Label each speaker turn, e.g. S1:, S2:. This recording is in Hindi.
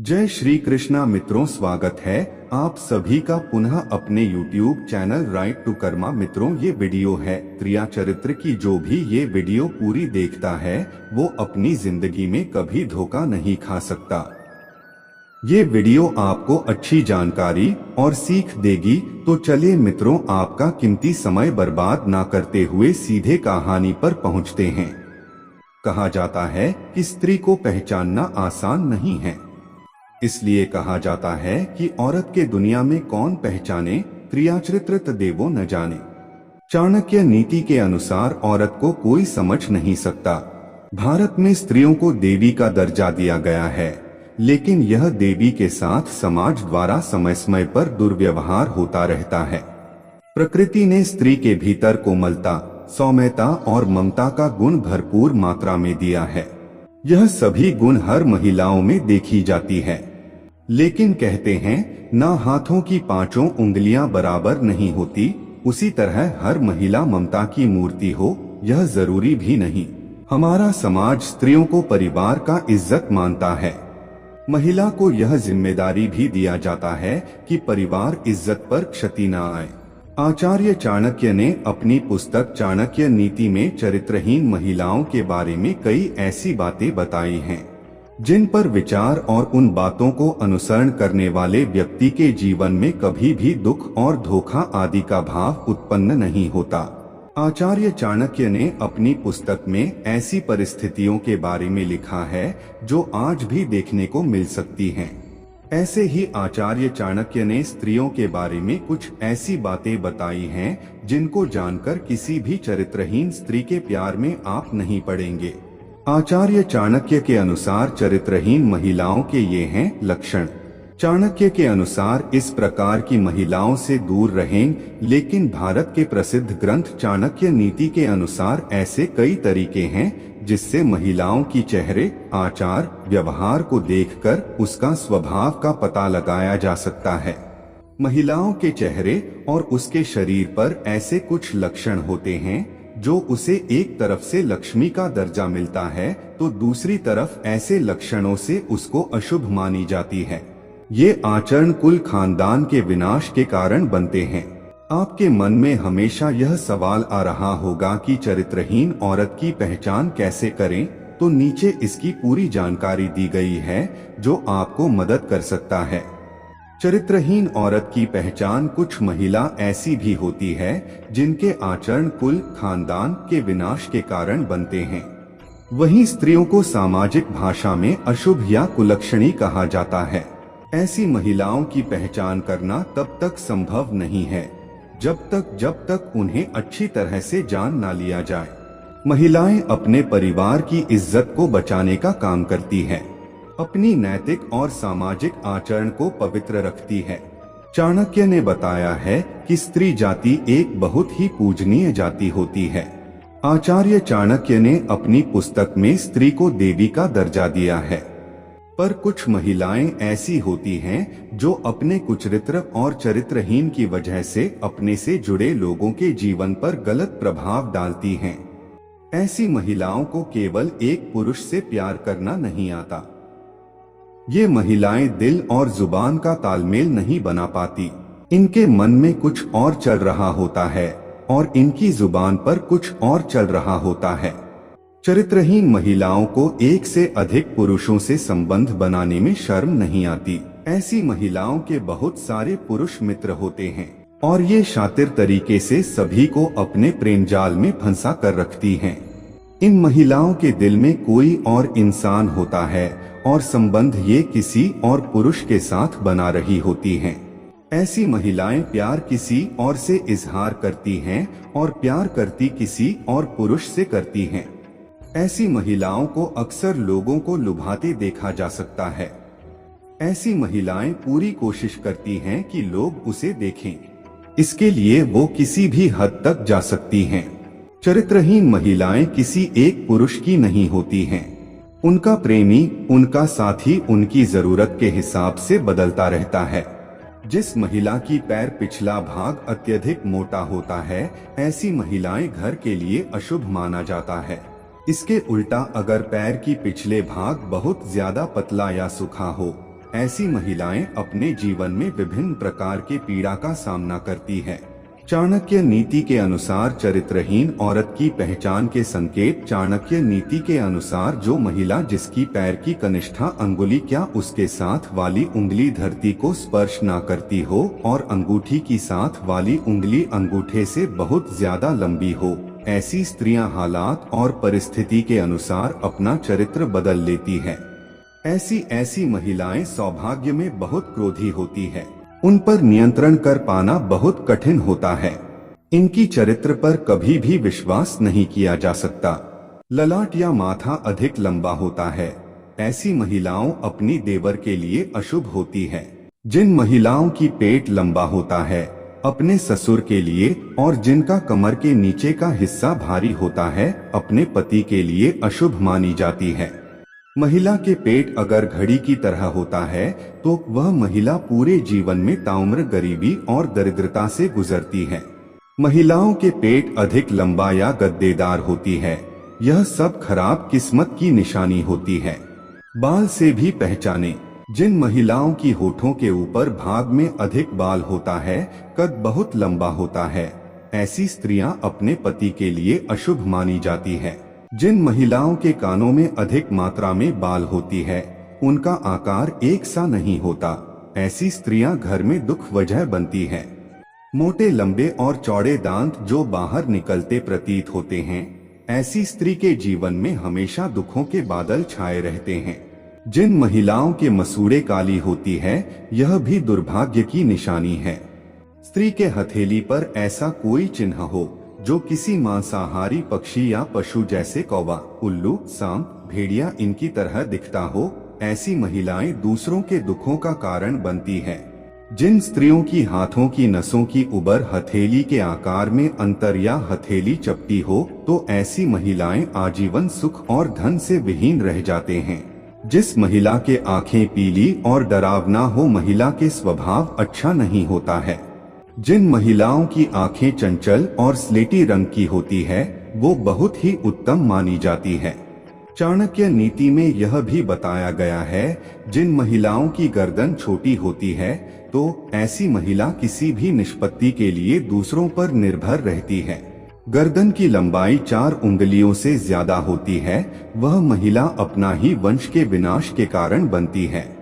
S1: जय श्री कृष्णा मित्रों, स्वागत है आप सभी का पुनः अपने YouTube channel right to karma. मित्रों, ये वीडियो है क्रिया चरित्र की। जो भी ये वीडियो पूरी देखता है वो अपनी जिंदगी में कभी धोखा नहीं खा सकता। ये वीडियो आपको अच्छी जानकारी और सीख देगी। तो चलिए मित्रों, आपका कीमती समय बर्बाद ना करते हुए सीधे कहानी पर पहुंचते हैं। कहा जाता है कि स्त्री को पहचानना आसान नहीं है, इसलिए कहा जाता है कि औरत के दुनिया में कौन पहचाने, क्रियाचरित्र देवो न जाने। चाणक्य नीति के अनुसार औरत को कोई समझ नहीं सकता। भारत में स्त्रियों को देवी का दर्जा दिया गया है, लेकिन यह देवी के साथ समाज द्वारा समय समय पर दुर्व्यवहार होता रहता है। प्रकृति ने स्त्री के भीतर कोमलता, सौम्यता और ममता का गुण भरपूर मात्रा में दिया है। यह सभी गुण हर महिलाओं में देखी जाती है, लेकिन कहते हैं ना हाथों की पांचों उंगलियां बराबर नहीं होती, उसी तरह हर महिला ममता की मूर्ति हो यह जरूरी भी नहीं। हमारा समाज स्त्रियों को परिवार का इज्जत मानता है। महिला को यह जिम्मेदारी भी दिया जाता है कि परिवार इज्जत पर क्षति न आए। आचार्य चाणक्य ने अपनी पुस्तक चाणक्य नीति में चरित्रहीन महिलाओं के बारे में कई ऐसी बातें बताई हैं जिन पर विचार और उन बातों को अनुसरण करने वाले व्यक्ति के जीवन में कभी भी दुख और धोखा आदि का भाव उत्पन्न नहीं होता। आचार्य चाणक्य ने अपनी पुस्तक में ऐसी परिस्थितियों के बारे में लिखा है जो आज भी देखने को मिल सकती हैं। ऐसे ही आचार्य चाणक्य ने स्त्रियों के बारे में कुछ ऐसी बातें बताई हैं जिनको जानकर किसी भी चरित्रहीन स्त्री के प्यार में आप नहीं पड़ेंगे। आचार्य चाणक्य के अनुसार चरित्रहीन महिलाओं के ये हैं लक्षण। चाणक्य के अनुसार इस प्रकार की महिलाओं से दूर रहें, लेकिन भारत के प्रसिद्ध ग्रंथ चाणक्य नीति के अनुसार ऐसे कई तरीके हैं जिससे महिलाओं की चेहरे, आचार, व्यवहार को देखकर उसका स्वभाव का पता लगाया जा सकता है। महिलाओं के चेहरे और उसके शरीर पर ऐसे कुछ लक्षण होते हैं जो उसे एक तरफ से लक्ष्मी का दर्जा मिलता है तो दूसरी तरफ ऐसे लक्षणों से उसको अशुभ मानी जाती है। ये आचरण कुल खानदान के विनाश के कारण बनते हैं। आपके मन में हमेशा यह सवाल आ रहा होगा कि चरित्रहीन औरत की पहचान कैसे करें, तो नीचे इसकी पूरी जानकारी दी गई है जो आपको मदद कर सकता है। चरित्रहीन औरत की पहचान कुछ महिला ऐसी भी होती है जिनके आचरण कुल खानदान के विनाश के कारण बनते हैं। वहीं स्त्रियों को सामाजिक भाषा में अशुभ या कुलक्षणी कहा जाता है। ऐसी महिलाओं की पहचान करना तब तक संभव नहीं है जब तक उन्हें अच्छी तरह से जान ना लिया जाए। महिलाएं अपने परिवार की इज्जत को बचाने का काम करती है, अपनी नैतिक और सामाजिक आचरण को पवित्र रखती है। चाणक्य ने बताया है कि स्त्री जाति एक बहुत ही पूजनीय जाति होती है। आचार्य चाणक्य ने अपनी पुस्तक में स्त्री को देवी का दर्जा दिया है, पर कुछ महिलाएं ऐसी होती हैं जो अपने कुचरित्र और चरित्रहीन की वजह से अपने से जुड़े लोगों के जीवन पर गलत प्रभाव डालती हैं। ऐसी महिलाओं को केवल एक पुरुष से प्यार करना नहीं आता। ये महिलाएं दिल और जुबान का तालमेल नहीं बना पाती। इनके मन में कुछ और चल रहा होता है और इनकी जुबान पर कुछ और चल रहा होता है। चरित्रहीन महिलाओं को एक से अधिक पुरुषों से संबंध बनाने में शर्म नहीं आती। ऐसी महिलाओं के बहुत सारे पुरुष मित्र होते हैं और ये शातिर तरीके से सभी को अपने प्रेम जाल में फंसा कर रखती हैं। इन महिलाओं के दिल में कोई और इंसान होता है और संबंध ये किसी और पुरुष के साथ बना रही होती हैं। ऐसी महिलाएं प्यार किसी और से इजहार करती हैं और प्यार करती किसी और पुरुष से करती हैं। ऐसी महिलाओं को अक्सर लोगों को लुभाते देखा जा सकता है। ऐसी महिलाएं पूरी कोशिश करती हैं कि लोग उसे देखें। इसके लिए वो किसी भी हद तक जा सकती हैं। चरित्रहीन महिलाएं किसी एक पुरुष की नहीं होती हैं। उनका प्रेमी, उनका साथी उनकी जरूरत के हिसाब से बदलता रहता है। जिस महिला की पैर पिछला भाग अत्यधिक मोटा होता है, ऐसी महिलाएं घर के लिए अशुभ माना जाता है। इसके उल्टा अगर पैर की पिछले भाग बहुत ज्यादा पतला या सूखा हो ऐसी महिलाएं अपने जीवन में विभिन्न प्रकार के पीड़ा का सामना करती है। चाणक्य नीति के अनुसार चरित्रहीन औरत की पहचान के संकेत। चाणक्य नीति के अनुसार जो महिला जिसकी पैर की कनिष्ठा अंगुली क्या उसके साथ वाली उंगली धरती को स्पर्श ना करती हो और अंगूठी की साथ वाली उंगली अंगूठे से बहुत ज्यादा लंबी हो, ऐसी स्त्रियां हालात और परिस्थिति के अनुसार अपना चरित्र बदल लेती है। ऐसी महिलाएं सौभाग्य में बहुत क्रोधी होती है। उन पर नियंत्रण कर पाना बहुत कठिन होता है। इनकी चरित्र पर कभी भी विश्वास नहीं किया जा सकता। ललाट या माथा अधिक लंबा होता है। ऐसी महिलाओं अपनी देवर के लिए अशुभ होती है। जिन महिलाओं की पेट लंबा होता है अपने ससुर के लिए और जिनका कमर के नीचे का हिस्सा भारी होता है अपने पति के लिए अशुभ मानी जाती है। महिला के पेट अगर घड़ी की तरह होता है तो वह महिला पूरे जीवन में ताउम्र गरीबी और दरिद्रता से गुजरती है। महिलाओं के पेट अधिक लंबा या गद्देदार होती है, यह सब खराब किस्मत की निशानी होती है। बाल से भी पहचाने। जिन महिलाओं की होठों के ऊपर भाग में अधिक बाल होता है, कद बहुत लंबा होता है, ऐसी स्त्रियां अपने पति के लिए अशुभ मानी जाती है। जिन महिलाओं के कानों में अधिक मात्रा में बाल होती है, उनका आकार एक सा नहीं होता, ऐसी स्त्रियां घर में दुख वजह बनती हैं। मोटे लंबे और चौड़े दांत जो बाहर निकलते प्रतीत होते हैं, ऐसी स्त्री के जीवन में हमेशा दुखों के बादल छाए रहते हैं। जिन महिलाओं के मसूड़े काली होती है, यह भी दुर्भाग्य की निशानी है। स्त्री के हथेली पर ऐसा कोई चिन्ह हो जो किसी मांसाहारी पक्षी या पशु जैसे कौवा, उल्लू, सांप, भेड़िया इनकी तरह दिखता हो, ऐसी महिलाएं दूसरों के दुखों का कारण बनती हैं। जिन स्त्रियों की हाथों की नसों की उबर हथेली के आकार में अंतर या हथेली चपटी हो, तो ऐसी महिलाएं आजीवन सुख और धन से विहीन रह जाते हैं। जिस महिला के आंखें पीली और डरावना हो, महिला के स्वभाव अच्छा नहीं होता है। जिन महिलाओं की आंखें चंचल और स्लेटी रंग की होती है, वो बहुत ही उत्तम मानी जाती है। चाणक्य नीति में यह भी बताया गया है, जिन महिलाओं की गर्दन छोटी होती है, तो ऐसी महिला किसी भी निष्पत्ति के लिए दूसरों पर निर्भर रहती है। गर्दन की लंबाई 4 उंगलियों से ज्यादा होती है, वह महिला अपना ही वंश के विनाश के कारण बनती है।